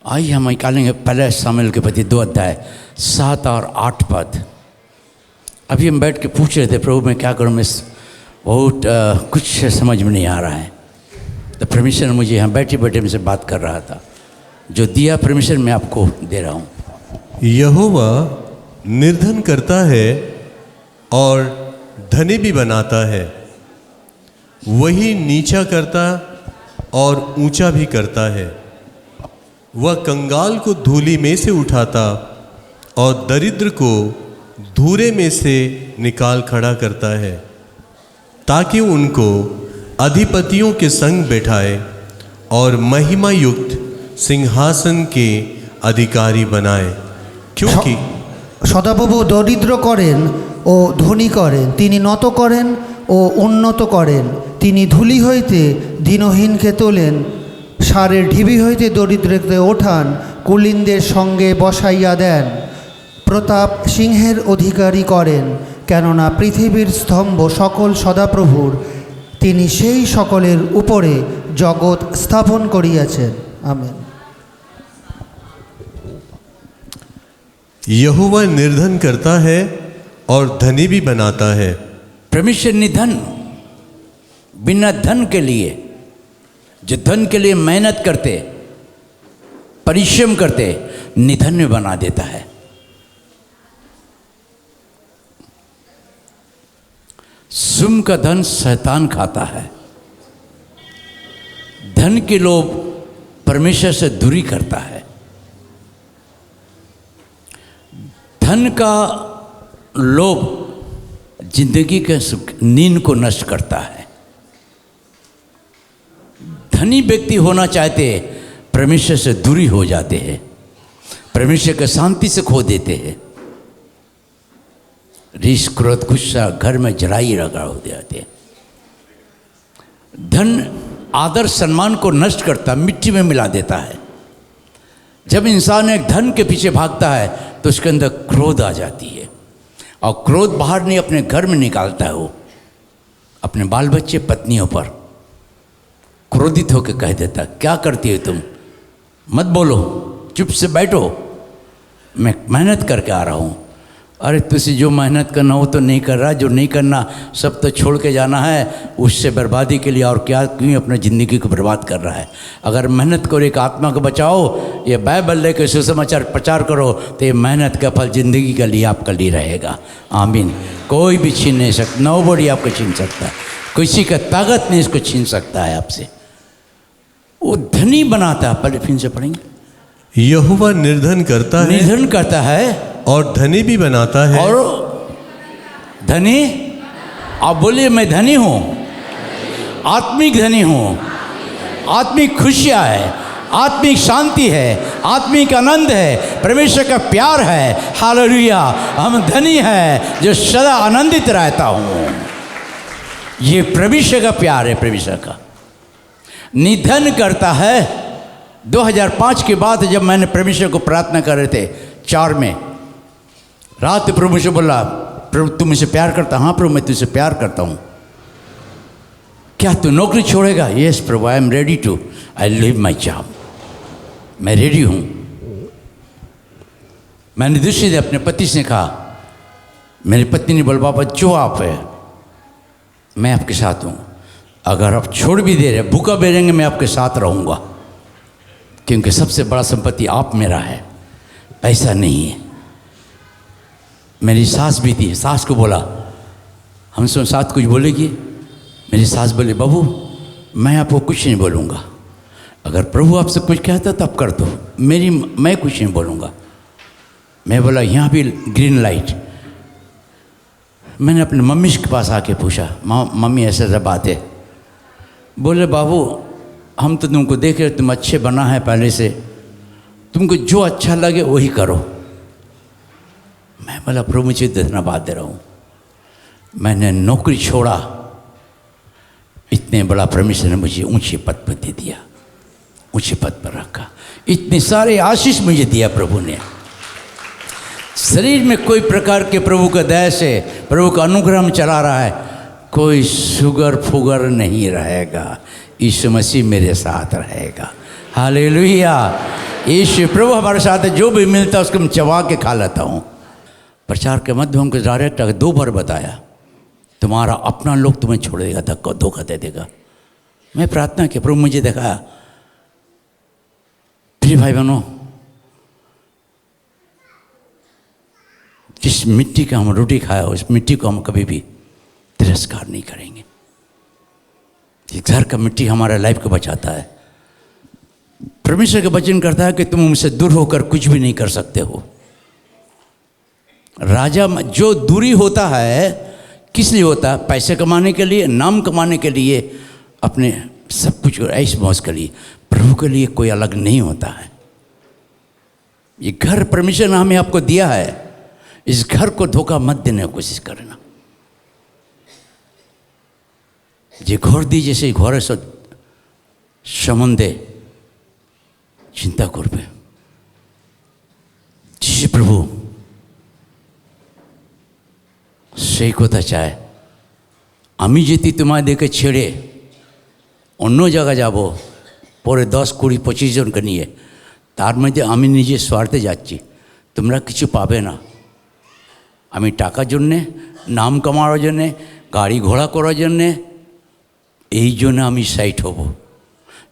आइए हम निकालेंगे पहले शामिल के प्रति 2 अध्याय 7 और 8 पद। अभी हम बैठ के पूछ रहे थे, प्रभु मैं क्या करूँ, मैं बहुत कुछ समझ में नहीं आ रहा है। तो परमेश्वर मुझे यहाँ बैठे बैठे मुझसे बात कर रहा था। जो दिया परमेश्वर मैं आपको दे रहा हूँ। यहोवा निर्धन करता है और धनी भी बनाता है, वही नीचा करता और ऊंचा भी करता है। वह कंगाल को धूलि में से उठाता और दरिद्र को धूरे में से निकाल खड़ा करता है, ताकि उनको अधिपतियों के संग बैठाए और महिमा युक्त सिंहासन के अधिकारी बनाए। क्योंकि সদাপ্রভু দরিদ্র করেন ও ধনী করেন, তিনি নত করেন ও উন্নত করেন। তিনি ধূলি হইতে দীনহীনকে তোলেন, সারের ঢিবি হইতে দরিদ্রকে ওঠান, কুলীনদের সঙ্গে বসাইয়া দেন। প্রতাপ সিংহের অধিকারী করেন, কেননা পৃথিবীর স্তম্ভ সকল সদাপ্রভুর, তিনি সেই সকলের উপরে জগৎ স্থাপন করিয়াছেন। আমেন। यहोवा निर्धन करता है और धनी भी बनाता है। परमेश्वर निधन, बिना धन के लिए, जो धन के लिए मेहनत करते, परिश्रम करते, निधन में बना देता है। सुम का धन शैतान खाता है। धन के लोभ परमेश्वर से दूरी करता है। धन का लोभ जिंदगी के नींद को नष्ट करता है। धनी व्यक्ति होना चाहते परमेश्वर से दूरी हो जाते हैं, परमेश्वर के शांति से खो देते हैं। रीस क्रोध गुस्सा घर में जलाई रगड़ हो जाते हैं। धन आदर सम्मान को नष्ट करता, मिट्टी में मिला देता है। जब इंसान एक धन के पीछे भागता है तो उसके अंदर क्रोध आ जाती है, और क्रोध बाहर नहीं अपने घर में निकालता है। वो अपने बाल बच्चे पत्नियों पर क्रोधित होकर कह देता, क्या करती हो तुम, मत बोलो, चुप से बैठो, मैं मेहनत करके आ रहा हूँ। अरे तुझसे जो मेहनत करना हो तो नहीं कर रहा, जो नहीं करना सब तो छोड़ के जाना है, उससे बर्बादी के लिए और क्या क्यों अपनी ज़िंदगी को बर्बाद कर रहा है। अगर मेहनत करो, एक आत्मा को बचाओ, ये बाइबल लेकर सुसमाचार प्रचार करो, तो ये मेहनत का फल ज़िंदगी के लिए आपका लिए रहेगा। आमीन। कोई भी छीन नहीं सकता, नोबडी आपको छीन सकता है, किसी का ताकत नहीं इसको छीन सकता है आपसे। वो धनी बनाता है, पहले फिर से पढ़ेंगे। यहोवा निर्धन करता है, निधन करता है और धनी भी बनाता है। और धनी, आप बोलिए मैं धनी हूँ, आत्मिक धनी हूँ, आत्मिक खुशियाँ है, आत्मिक शांति है, आत्मिक आनंद है, परमेश्वर का प्यार है। हालेलुया। हम धनी है जो सदा आनंदित रहता हूँ। ये परमेश्वर का प्यार है। परमेश्वर का निधन करता है। 2005 के बाद जब मैंने परमेश्वर को प्रार्थना कर रहे थे 4 में रात, प्रभु से बोला, प्रभु तू मुझसे प्यार करता? हाँ प्रभु मैं तुझसे प्यार करता हूँ। क्या तू नौकरी छोड़ेगा? यस प्रभु, I am ready to, I live my job, मैं रेडी हूँ। मैंने दूसरे दिन अपने पति से कहा, मेरी पत्नी ने बोला बाबा जो आप है मैं आपके साथ हूँ, अगर आप छोड़ भी दे रहे, भूखा भी रहेंगे, मैं आपके साथ रहूँगा, क्योंकि सबसे बड़ा संपत्ति आप मेरा है, पैसा नहीं है। मेरी सास भी थी, सास को बोला, हमसे सास कुछ बोलेगी? मेरी सास बोली बाबू मैं आपको कुछ नहीं बोलूँगा, अगर प्रभु आपसे कुछ कहता तो आप कर दो, मैं कुछ नहीं बोलूँगा। मैं बोला यहाँ भी ग्रीन लाइट। मैंने अपने मम्मी के पास आके पूछा, मम्मी ऐसा ऐसा बात है। बोले बाबू हम तो तुमको देख रहे, तुम अच्छे बना है पहले से, तुमको जो अच्छा लगे वही करो। मैं बोला प्रभु मुझे धन्यवाद दे रहा हूँ, मैंने नौकरी छोड़ा, इतने बड़ा परमेश्वर ने मुझे ऊंचे पद पर दे दिया, ऊंचे पद पर रखा, इतने सारे आशीष मुझे दिया प्रभु ने। शरीर में कोई प्रकार के प्रभु का दया से, प्रभु का अनुग्रह में चला रहा है, कोई शुगर फुगर नहीं रहेगा। यीशु मसीह मेरे साथ रहेगा। हालेलुया। यीशु प्रभु हमारे साथ है, जो भी मिलता है उसको मैं चबा के खा लेता हूँ। प्रचार के मध्य हमको डायरेक्ट 2 बार बताया, तुम्हारा अपना लोग तुम्हें छोड़ देगा, धोखा दे देगा। मैं प्रार्थना की, प्रभु मुझे दिखाया। प्रिय भाई बहनों, जिस मिट्टी का हम रोटी खाया उस मिट्टी को हम कभी भी तिरस्कार नहीं करेंगे। ये घर का मिट्टी हमारा लाइफ को बचाता है। परमेश्वर का वचन करता है कि तुम मुझसे दूर होकर कुछ भी नहीं कर सकते हो। राजा जो दूरी होता है किस लिए होता है? पैसे कमाने के लिए, नाम कमाने के लिए, अपने सब कुछ ऐश मौज के लिए। प्रभु के लिए कोई अलग नहीं होता है। ये घर परमेश्वर ने हमें आपको दिया है, इस घर को धोखा मत देने की कोशिश करना। যে ঘর দিয়েছে সেই ঘরে সম্বন্ধে চিন্তা করবে। যিশু প্রভু সেই কথা চায়, আমি যদি তোমাদেরকে ছেড়ে অন্য জায়গায় যাব, পরে 10, 20, 25 জনকে নিয়ে, তার মধ্যে আমি নিজে স্বার্থে যাচ্ছি, তোমরা কিছু পাবে না। আমি টাকার জন্যে, নাম কামানোর জন্যে, গাড়ি ঘোড়া করার জন্যে, এই জন্য আমি সাইট হব।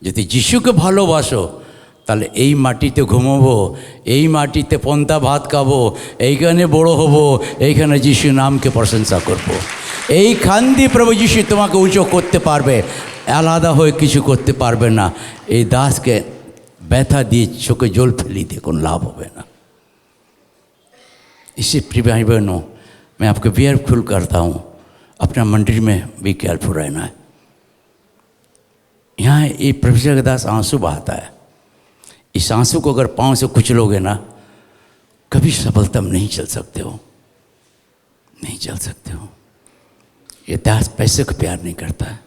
যদি যিশুকে ভালোবাসো তাহলে এই মাটিতে ঘুমোবো, এই মাটিতে পন্তা ভাত খাবো, এইখানে বড় হব, এইখানে যিশু নামকে প্রশংসা করব। এইখান দিয়ে প্রভু যিশু তোমাকে উঁচু করতে পারবে, আলাদা হয়ে কিছু করতে পারবে না। এই দাসকে ব্যথা দিয়ে চোখে জল ফেলি দিয়ে কোনো লাভ হবে না। इसी प्रिय भाई बहनों, मैं आपको केयरफुल करता हूँ, अपना मंदिर में भी केयरफुल रहना है। यहाँ ये परमेश्वर का दास आंसू बहाता है, इस आंसू को अगर पाँव से कुचलोगे ना, कभी सफलता में नहीं चल सकते हो, नहीं चल सकते हो। ये दास पैसे को प्यार नहीं करता है,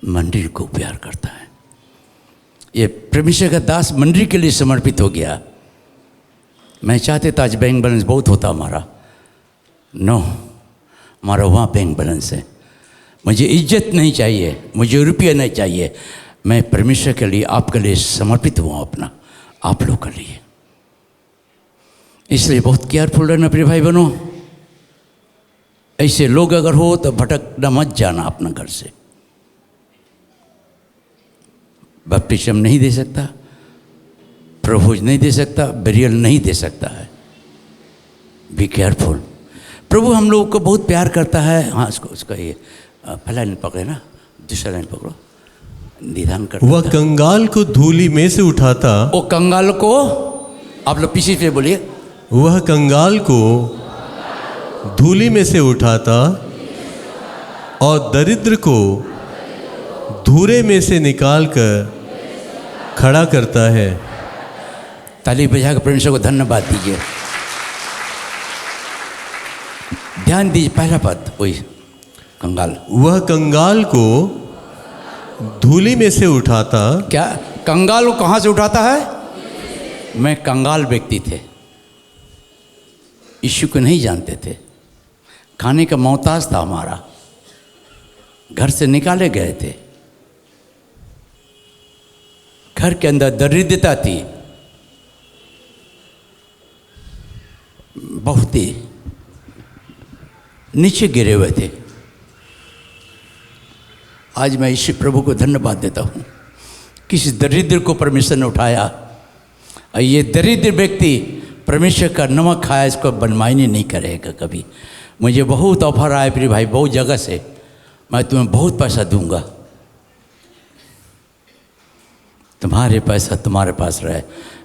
मंदिर को प्यार करता है। ये परमेश्वर का दास मंदिर के लिए समर्पित हो गया। मैं चाहते था आज बैंक बैलेंस बहुत होता हमारा, नो, हमारा वहाँ बैंक बैलेंस है। मुझे इज्जत नहीं चाहिए, मुझे रुपया नहीं चाहिए, मैं परमेश्वर के लिए, आपके लिए समर्पित हुआ अपना, आप लोग के लिए। इसलिए बहुत केयरफुल रहना प्रिय भाई बहनों। ऐसे लोग अगर हो तो भटकना मत जाना अपना घर से। बपतिस्म नहीं दे सकता, प्रभोज नहीं दे सकता, बेरियल नहीं दे सकता है। Be careful. प्रभु हम लोगों को बहुत प्यार करता है। हाँ, उसका ये पहला लाइन पकड़े ना, दूसरा लाइन पकड़ो। निदान करता वह कंगाल को धूली में से उठाता। वो कंगाल को, आप लोग पीछे से बोलिए, वह कंगाल को धूली में से उठाता और दरिद्र को धूरे में से निकालकर खड़ा करता है। ताली बजाकर परमेश्वर को धन्यवाद दीजिए। ध्यान दीजिए पहला पद, वही कंगाल। वह कंगाल को धूली में से उठाता। क्या कंगाल को कहाँ से उठाता है? मैं कंगाल व्यक्ति थे, यीशु को नहीं जानते थे, खाने का मोहताज था हमारा, घर से निकाले गए थे, घर के अंदर दरिद्रता थी, बहुत ही नीचे गिरे हुए थे। आज मैं यीशु प्रभु को धन्यवाद देता हूँ, किसी दरिद्र को परमेश्वर ने उठाया। और ये दरिद्र व्यक्ति परमेश्वर का नमक खाया, इसको बनमाइने नहीं करेगा कभी। मुझे बहुत ऑफर आए प्रिय भाई, बहुत जगह से, मैं तुम्हें बहुत पैसा दूंगा, तुम्हारे पैसा तुम्हारे पास रहे,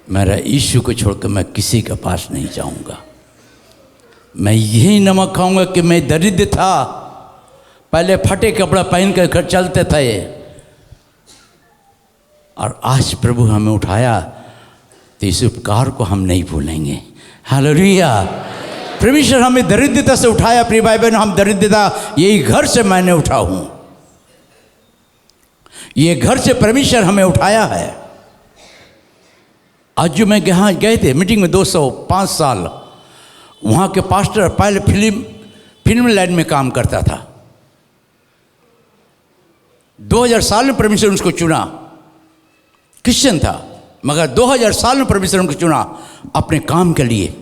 मेरा यीशु को छोड़कर मैं किसी के पास नहीं जाऊंगा। मैं यही नमक खाऊंगा कि मैं दरिद्र था, पहले फटे कपड़ा पहन कर घर चलते थे, और आज प्रभु हमें उठाया, तो इस उपकार को हम नहीं भूलेंगे। हालेलुया। परमेश्वर हमें दरिद्रता से उठाया प्रिय भाई बहन। हम दरिद्रता, यही घर से मैंने उठा हूं, ये घर से परमेश्वर हमें उठाया है। आज जो मैं यहाँ गए थे मीटिंग में, 205 साल वहाँ के पास्टर पहले फिल्म लाइन में काम करता था। 2000 साल में परमेश्वर उसको चुना, क्रिश्चियन था, मगर 2000 साल में परमेश्वर उनको चुना अपने काम के लिए।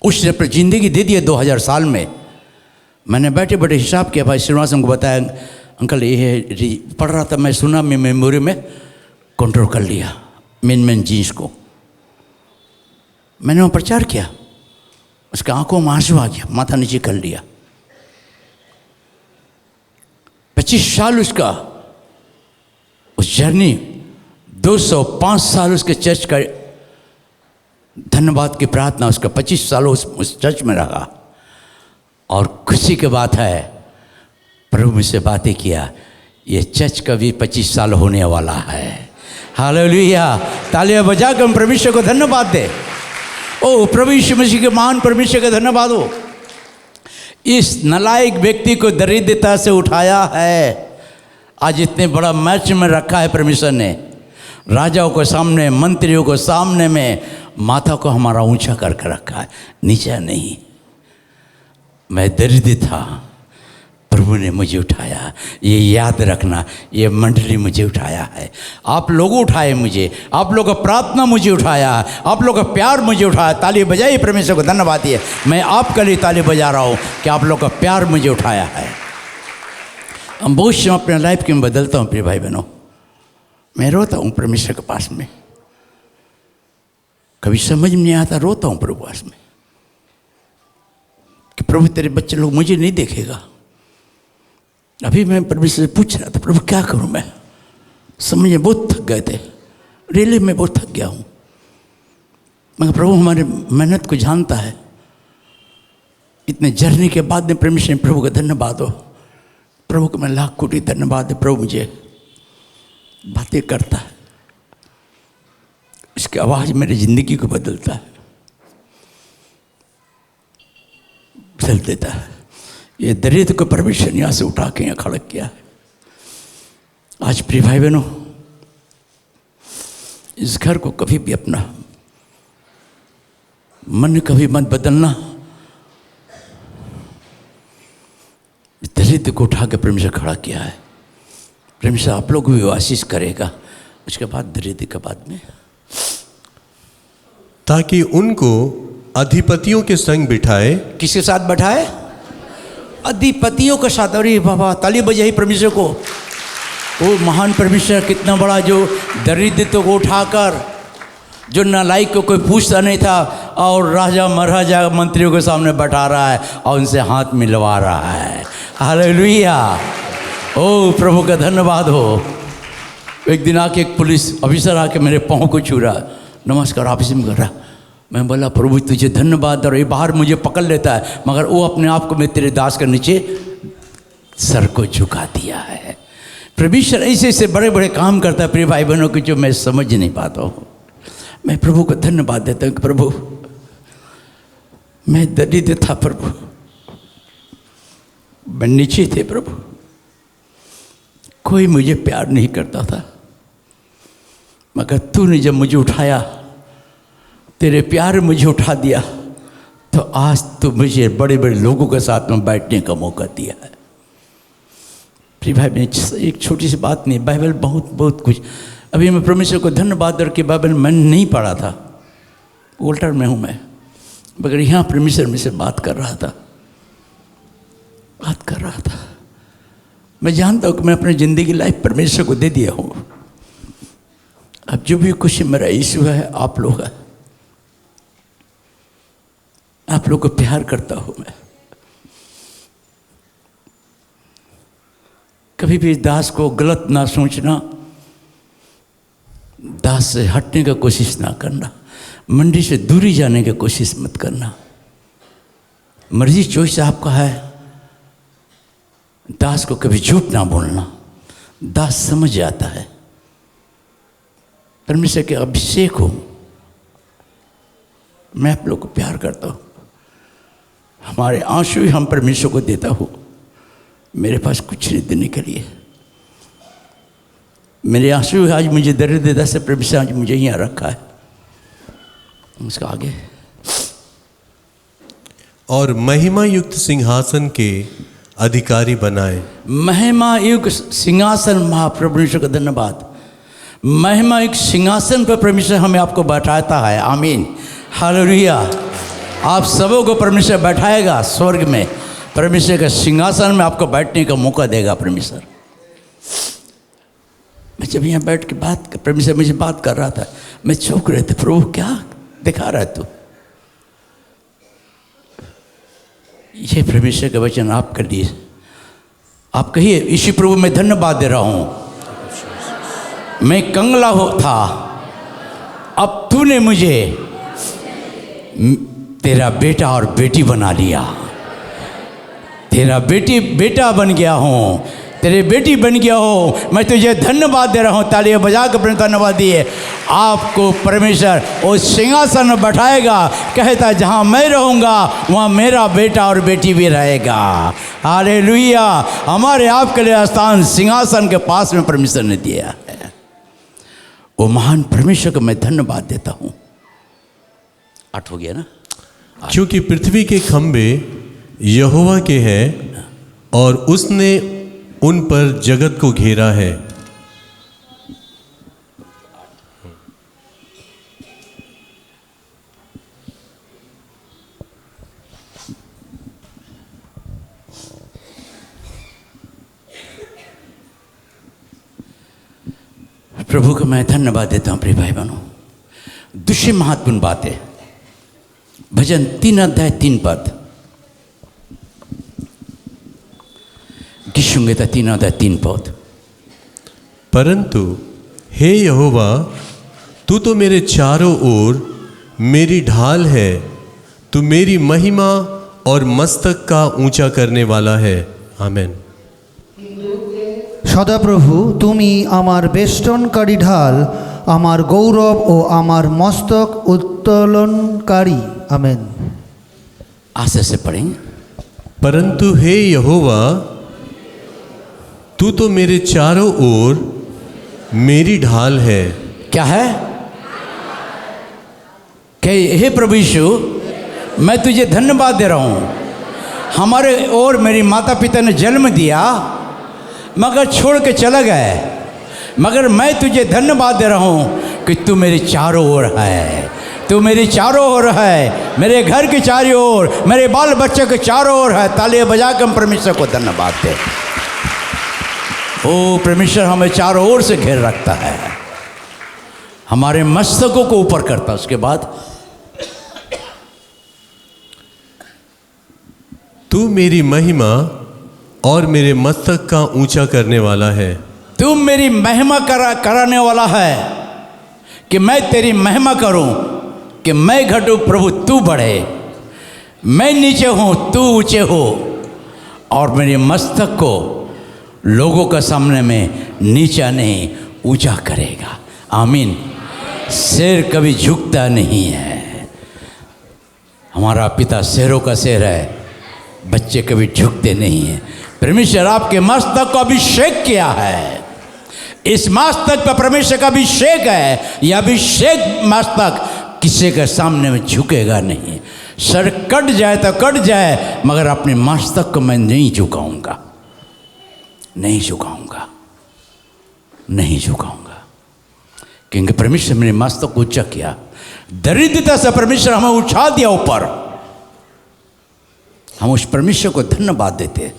उसने अपनी ज़िंदगी दे दी है 2000 साल में। मैंने बैठे बैठे हिसाब किया, भाई श्रीनिवास को बताया, अंकल ये पढ़ रहा था, मैं सुना, मैं मेमोरी में कंट्रोल कर लिया मेन चीज़ को। मैंने वहाँ प्रचार किया, उसके आंखों में आंसू आ गया, माथा नीचे कर लिया। 25 साल उसका उस जर्नी, 205 साल उसके चर्च का धन्यवाद की प्रार्थना, उसका 25 साल उस चर्च में रहा। और खुशी की बात है, प्रभु मुझसे बातें किया, ये चर्च का भी 25 साल होने वाला है। हालेलुया। तालियां बजाकर हम परमेश्वर को धन्यवाद दे। ओ प्रभु यीशु मसीह के महान परमेश्वर का धन्यवाद हो। इस नालायक व्यक्ति को दरिद्रता से उठाया है, आज इतने बड़ा मैच में रखा है परमेश्वर ने, राजाओं के सामने, मंत्रियों को सामने में माथा को हमारा ऊंचा करके रखा है, नीचा नहीं। मैं दरिद्र था, प्रभु ने मुझे उठाया। ये याद रखना, ये मंडली मुझे उठाया है, आप लोग उठाए मुझे, आप लोग का प्रार्थना मुझे उठाया, आप लोग का प्यार मुझे उठाया। ताली बजाइए परमेश्वर को धन्यवाद दिए। मैं आपके लिए ताली बजा रहा हूँ कि आप लोग का प्यार मुझे उठाया है। हम बहुत समय अपने लाइफ की मैं बदलता हूँ प्रिय भाई बहनों, मैं रोता हूँ परमेश्वर के पास में, कभी समझ में नहीं आता, रोता हूँ प्रभु पास में कि प्रभु तेरे बच्चे लोग मुझे नहीं देखेगा। अभी मैं परमेश्वर से पूछ रहा था, प्रभु क्या करूं मैं, समझ में बहुत थक गए थे, रियली में बहुत थक गया हूं, मगर प्रभु हमारे मेहनत को जानता है। इतने जर्नी के बाद में परमेश्वर, प्रभु का धन्यवाद हो, प्रभु को मैं लाख कोटि धन्यवाद है। प्रभु मुझे बातें करता है, इसकी आवाज़ मेरी ज़िंदगी को बदलता है, बदल देता है। ये दरिद्र को परमेश्वर यहाँ से उठा के यहाँ खड़ा किया है। आज प्रिय भाई बहनों, इस घर को कभी भी अपना मन कभी मत बदलना। दरिद्र को उठा के परमेश्वर खड़ा किया है। परमेश्वर आप लोग को भी आशीष करेगा। उसके बाद दरिद्र के बाद में ताकि उनको अधिपतियों के संग बिठाए। किसके साथ बैठाए? अधिपतियों के साथ। अरे बाबा, ताली बजाई परमेश्वर को। वो महान परमेश्वर कितना बड़ा, जो दरिद्र को उठाकर, जो नालायक को कोई पूछता नहीं था, और राजा महाराजा मंत्रियों के सामने बैठा रहा है और उनसे हाथ मिलवा रहा है। हालेलुया। ओ प्रभु का धन्यवाद हो। एक दिन आके एक पुलिस ऑफिसर आके मेरे पाँव को छू रहा, नमस्कार ऑफिस में कर रहा। मैं बोला प्रभु तुझे धन्यवाद, और ये बाहर मुझे पकड़ लेता है, मगर वो अपने आप को मैं तेरे दास के नीचे सर को झुका दिया है। परमेश्वर ऐसे ऐसे बड़े बड़े काम करता है प्रिय भाई बहनों की, जो मैं समझ नहीं पाता हूँ। मैं प्रभु को धन्यवाद देता हूँ कि प्रभु मैं दरिद्र था, प्रभु मैं नीचे थे, प्रभु कोई मुझे प्यार नहीं करता था, मगर तूने जब मुझे उठाया, तेरे प्यार मुझे उठा दिया, तो आज तो मुझे बड़े बड़े लोगों के साथ में बैठने का मौका दिया है। प्रिय भाई मैं एक छोटी सी बात नहीं, बाइबल बहुत बहुत कुछ। अभी मैं परमेश्वर को धन्यवाद कर के बाइबल मैंने नहीं पढ़ा था, वोल्टर में हूँ मैं, मगर यहाँ परमेश्वर में से बात कर रहा था। मैं जानता हूँ कि मैं अपनी ज़िंदगी की लाइफ परमेश्वर को दे दिया हूँ। अब जो भी कुछ मेरा इशू है, आप लोग है, आप लोग को प्यार करता हूँ मैं। कभी भी दास को गलत ना सोचना, दास से हटने का कोशिश ना करना, मंडी से दूरी जाने की कोशिश मत करना। मर्जी चॉइस आपका है। दास को कभी झूठ ना बोलना, दास समझ जाता है। परमेश्वर के अभिषेक हो, मैं आप लोग को प्यार करता हूँ। हमारे आंसू ही हम परमेश्वर को देता हूँ। मेरे पास कुछ नहीं देने के लिए। मेरे आंसू आज मुझे दरिद्रता से परमेश्वर आज मुझे यहाँ रखा है। उसका आगे और महिमा युक्त सिंहासन के अधिकारी बनाए। महिमा युक्त सिंहासन, महाप्रभु का धन्यवाद। महिमा युक्त सिंहासन पर परमेश्वर हमें आपको बैठाता है। आमीन, हालेलुया। आप सबों को परमेश्वर बैठाएगा स्वर्ग में, परमेश्वर के सिंहासन में आपको बैठने का मौका देगा परमेश्वर। मैं जब यहाँ बैठ के परमेश्वर मुझे बात कर रहा था, मैं चौंक रहे थे, प्रभु क्या दिखा रहा है तू? ये परमेश्वर का वचन आपके लिए। आप कहिए, यीशु प्रभु मैं धन्यवाद दे रहा हूँ। मैं कंगला हो था, अब तूने मुझे तेरा बेटा और बेटी बना लिया। तेरा बेटा बन गया हूँ, तेरे बेटी बन गया हो। मैं तुझे धन्यवाद दे रहा हूँ। तालियां बजा कर अपने धन्यवाद दिए। आपको परमेश्वर उस सिंहासन में बैठाएगा। कहता है जहाँ मैं रहूँगा वहाँ मेरा बेटा और बेटी भी रहेगा। हालेलुया। हमारे आपके लिए स्थान सिंहासन के पास में परमेश्वर ने दिया है। वो महान परमेश्वर को मैं धन्यवाद देता हूँ। 8 हो गया ना? क्योंकि पृथ्वी के खंभे यहोवा के हैं और उसने उन पर जगत को घेरा है। प्रभु को मैं धन्यवाद देता हूँ। प्रिय भाई बहनों, दूसरी महत्वपूर्ण बात है भजन 3 अध्याय 3 पद। गीत संहिता 3 अध्याय 3 पद। परंतु हे यहोवा, तू तो मेरे चारों ओर मेरी ढाल है, तू मेरी महिमा और मस्तक का ऊंचा करने वाला है। आमेन। সদাপ্রভু তুমি আমার বেষ্টনকারী ঢাল, আমার গৌরব ও আমার মস্তক উত্তোলনকারী। আমেন। आशा से पढ़ेंगे। परंतु हे यहोवा, तू तो मेरे चारों ओर मेरी ढाल है। क्या है? क्या? हे प्रभु यीशु, मैं तुझे धन्यवाद दे रहा हूँ। हमारे और मेरी माता पिता ने जन्म दिया मगर छोड़ के चला गए, मगर मैं तुझे धन्यवाद दे रहा हूँ कि तू मेरे चारों ओर है, तू मेरी चारों ओर है, मेरे घर के चारों ओर, मेरे बाल बच्चे के चारों ओर है। तालियां बजा के हम परमेश्वर को धन्यवाद दें। ओ परमेश्वर हमें चारों ओर से घेर रखता है, हमारे मस्तकों को ऊपर करता है। उसके बाद तू मेरी महिमा और मेरे मस्तक का ऊंचा करने वाला है। तू मेरी महिमा कराने वाला है कि मैं तेरी महिमा करूं, कि मैं घटूं प्रभु तू बढ़े, मैं नीचे हूं तू ऊंचे हो, और मेरे मस्तक को लोगों के सामने में नीचा नहीं ऊंचा करेगा। आमीन। शेर कभी झुकता नहीं है। हमारा पिता शेरों का शेर है, बच्चे कभी झुकते नहीं हैं। परमेश्वर आपके मस्तक को अभिषेक किया है। इस मस्तक पर परमेश्वर का अभिषेक है। यह अभिषेक मस्तक किसी के सामने में झुकेगा नहीं। सर कट जाए तो कट जाए, मगर अपने मस्तक को मैं नहीं झुकाऊंगा, नहीं झुकाऊंगा, नहीं झुकाऊंगा, क्योंकि परमेश्वर मेरे मस्तक को ऊंचा किया। दरिद्रता से परमेश्वर हमें उठा दिया ऊपर। हम उस परमेश्वर को धन्यवाद देते।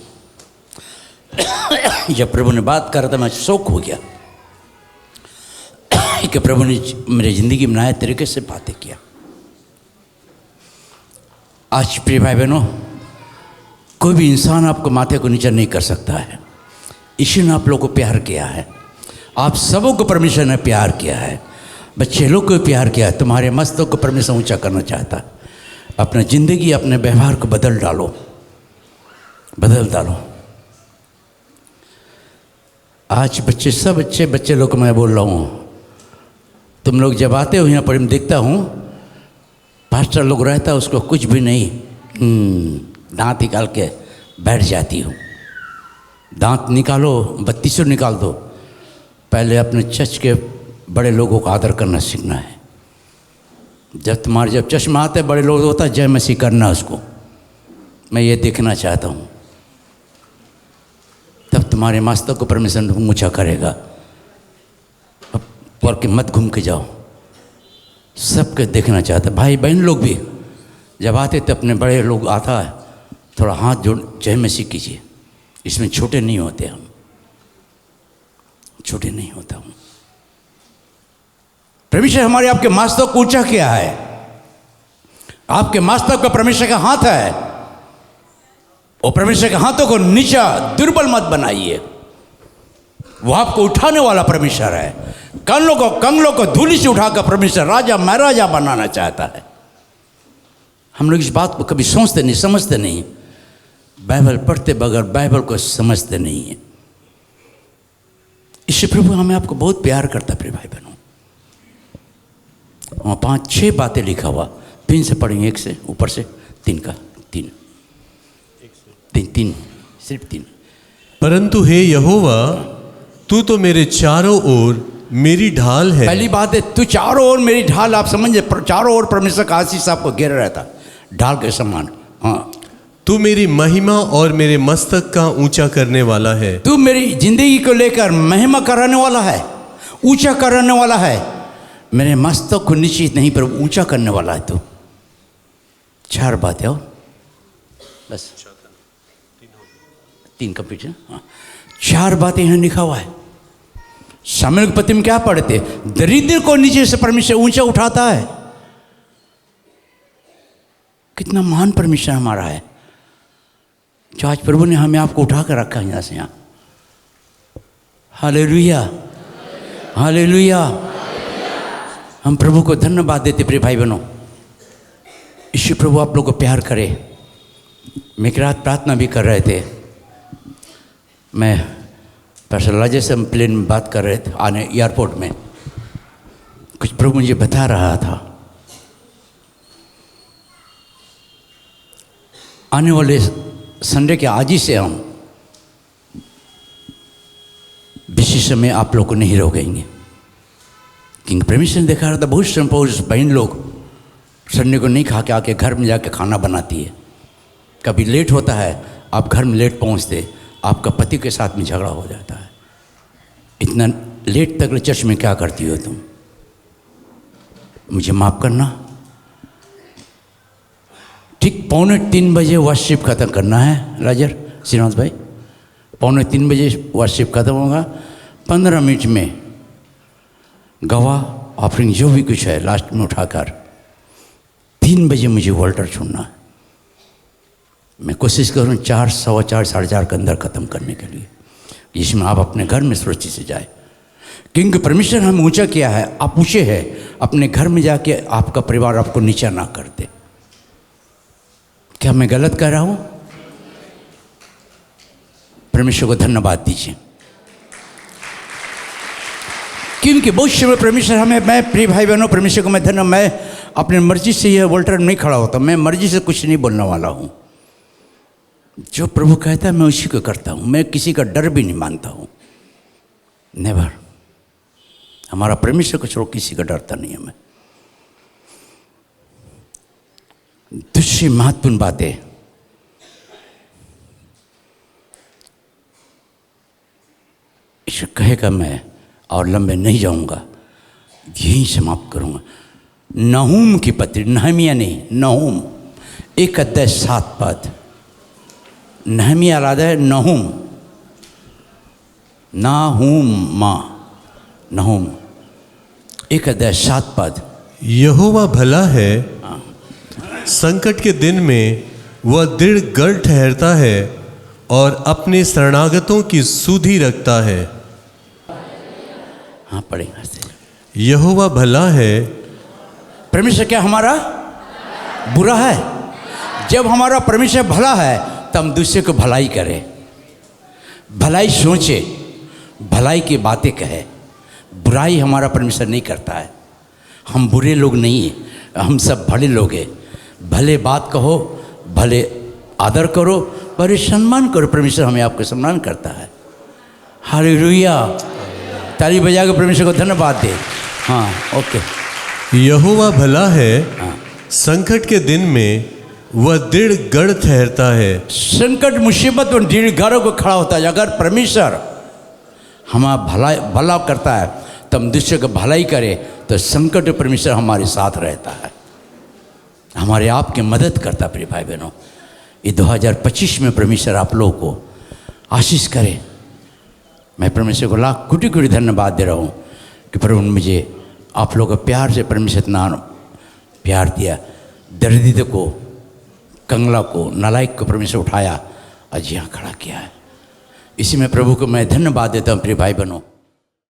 जब प्रभु ने बात करा था मैं शौक हो गया कि प्रभु ने मेरी ज़िंदगी में नए तरीके से बातें किया। आज प्रिय भाई बहनों, कोई भी इंसान आपको माथे को नीचा नहीं कर सकता है। ईश्वर ने आप लोगों को प्यार किया है, आप सबों को परमेश्वर ने प्यार किया है, बच्चे लोग को प्यार किया है। तुम्हारे मस्तक को परमेश्वर ऊंचा करना चाहता है। अपना ज़िंदगी, अपने व्यवहार को बदल डालो, बदल डालो। आज बच्चे, सब अच्छे बच्चे लोग को मैं बोल रहा हूँ, तुम लोग जब आते हो यहाँ पर मैं देखता हूँ पास्टर लोग रहता उसको कुछ भी नहीं, दांत निकाल के बैठ जाती हूँ। दांत निकालो, 32 निकाल दो। पहले अपने चर्च के बड़े लोगों को आदर करना सीखना है। जब चश्मा आते बड़े लोग होता है, जय मसीह करना उसको। मैं ये देखना चाहता हूँ, तब तुम्हारे मस्तक को परमेश्वर ऊंचा करेगा। पर के मत घूम के जाओ। सबके देखना चाहता। भाई बहन लोग भी जब आते तो अपने बड़े लोग आता है, थोड़ा हाथ जोड़ जय मसीह कीजिए। इसमें छोटे नहीं होते, हम छोटे नहीं होता हूँ। परमेश्वर हमारे आपके मस्तक को ऊंचा किया है। आपके मस्तक का परमेश्वर का हाथ है, और परमेश्वर के हाथों को नीचा दुर्बल मत बनाइए। वो आपको उठाने वाला परमेश्वर है। कंगलों को धूलि से उठाकर परमेश्वर राजा महाराजा बनाना चाहता है। हम लोग इस बात को कभी सोचते नहीं, समझते नहीं। बाइबल पढ़ते बगैर बाइबल को समझते नहीं है। इससे प्रभु हमें आपको बहुत प्यार करता है। प्रिय भाई बहनों, वहाँ 5-6 बातें लिखा हुआ, 3 से पढ़ेंगे, 1 से ऊपर से 3 का 3 सिर्फ 3। परंतु हे यहोवा, तू तो मेरे चारों ओर मेरी ढाल है। पहली बात है, तू चारों ओर मेरी ढाल। आप समझे, चारों ओर परमेश्वर का आशीष आपको घेरा रहता, ढाल के समान। हाँ, तू मेरी महिमा और मेरे मस्तक का ऊंचा करने वाला है। तू मेरी जिंदगी को लेकर महिमा कराने वाला है, ऊंचा कराने वाला है। मेरे मस्तक को नीचे नहीं पर ऊंचा करने वाला है तू। 4 बातें हो, बस 3 कंप्लीट है। हाँ, 4 बातें यहाँ लिखा हुआ है। सामुएल की पत्री में क्या पढ़ते? दरिद्र को नीचे से परमेश्वर ऊंचा उठाता है। कितना महान परमेश्वर हमारा है, जो आज प्रभु ने हमें आपको उठा कर रखा है यहाँ से यहाँ। Hallelujah, hallelujah. हम प्रभु को धन्यवाद देते। प्रिय भाई बहनों, ईश्वर प्रभु आप लोग को प्यार करे। मैं एक रात प्रार्थना भी कर रहे थे। मैं पैसा लाजे से हम प्लेन में बात कर रहे थे, आने एयरपोर्ट में कुछ प्रभु मुझे बता रहा था। आने वाले संडे के आज ही से हम विशेष समय आप लोग को नहीं रोकेंगे, क्योंकि परमेश्वर ने देखा रहा था बहुत से बहन लोग संडे को नहीं खा के आके घर में जाके खाना बनाती है। कभी लेट होता है, आप घर में लेट पहुंचते, आपका पति के साथ में झगड़ा हो जाता है। इतना लेट तक चर्च में क्या करती हो तुम? मुझे माफ़ करना, 2:45 बजे वर्शिप ख़त्म करना है राजर श्रीनिवास भाई। 2:45 बजे वर्शिप ख़त्म होगा। 15 मिनट में गवाह ऑफरिंग जो भी कुछ है लास्ट में उठाकर 3 बजे मुझे वॉल्टर छोड़ना है। मैं कोशिश करूँ 4, 4:15, 4:30 के अंदर ख़त्म करने के लिए, जिसमें आप अपने घर में सुरक्षित से जाए। क्योंकि परमेश्वर हमें ऊंचा किया है, आप ऊंचे हैं, अपने घर में जाके आपका परिवार आपको नीचा ना कर दे। क्या मैं गलत कह रहा हूँ? परमेश्वर को धन्यवाद दीजिए, क्योंकि बहुत समय परमेश्वर हमें, मैं प्रिय भाई बहनों, परमेश्वर को मैं अपने मर्जी से यह वोल्टर नहीं खड़ा होता, मैं मर्जी से कुछ नहीं बोलने वाला हूँ। जो प्रभु कहता है मैं उसी को करता हूँ, मैं किसी का डर भी नहीं मानता हूँ, नेवर। हमारा परमेश्वर को छोड़ किसी का डरता नहीं है मैं। दूसरी महत्वपूर्ण बातें, ईश्वर कहेगा, मैं और लंबे नहीं जाऊंगा, यहीं समाप्त करूंगा। नहूम की पत्री, नहमिया नहीं, नहूम 1:7 नहमिया राधा है, नहूम, नहूम 1:7। यहोवा भला है, संकट के दिन में वह दृढ़ गढ़ ठहरता है और अपने शरणागतों की सुधि रखता है। हाँ पढ़ेंगे। यहोवा भला है। परमेश्वर क्या हमारा बुरा है? जब हमारा परमेश्वर भला है तो हम दूसरे को भलाई करें, भलाई सोचे, भलाई की बातें कहे। बुराई हमारा परमेश्वर नहीं करता है। हम बुरे लोग नहीं हैं, हम सब भले लोग हैं। भले बात कहो, भले आदर करो, भले सम्मान करो। परमेश्वर हमें आपको सम्मान करता है। हालेलुया, ताली बजा के परमेश्वर को धन्यवाद दे। हाँ ओके। यहोवा भला है, हाँ। संकट के दिन में वह दृढ़ गढ़ ठहरता है। संकट मुसीबत और दृढ़ गढ़ को खड़ा होता है। अगर परमेश्वर हमारा भला करता है तो हम दूसरे को भलाई करें तो संकट में परमेश्वर हमारे साथ रहता है, हमारे आप की मदद करता है। प्रिय भाई बहनों, ये 2025 में परमेश्वर आप लोगों को आशीष करे। मैं परमेश्वर को लाख कोटि कोटि धन्यवाद दे रहा हूँ कि प्रभु ने मुझे आप लोगों को प्यार से, परमेश्वर इतना प्यार दिया। दरिद्र को, कंगला को, नालायक को परमेश्वर उठाया, आज यहाँ खड़ा किया है। इसी में प्रभु को मैं धन्यवाद देता हूँ। प्रिय भाई बहनों,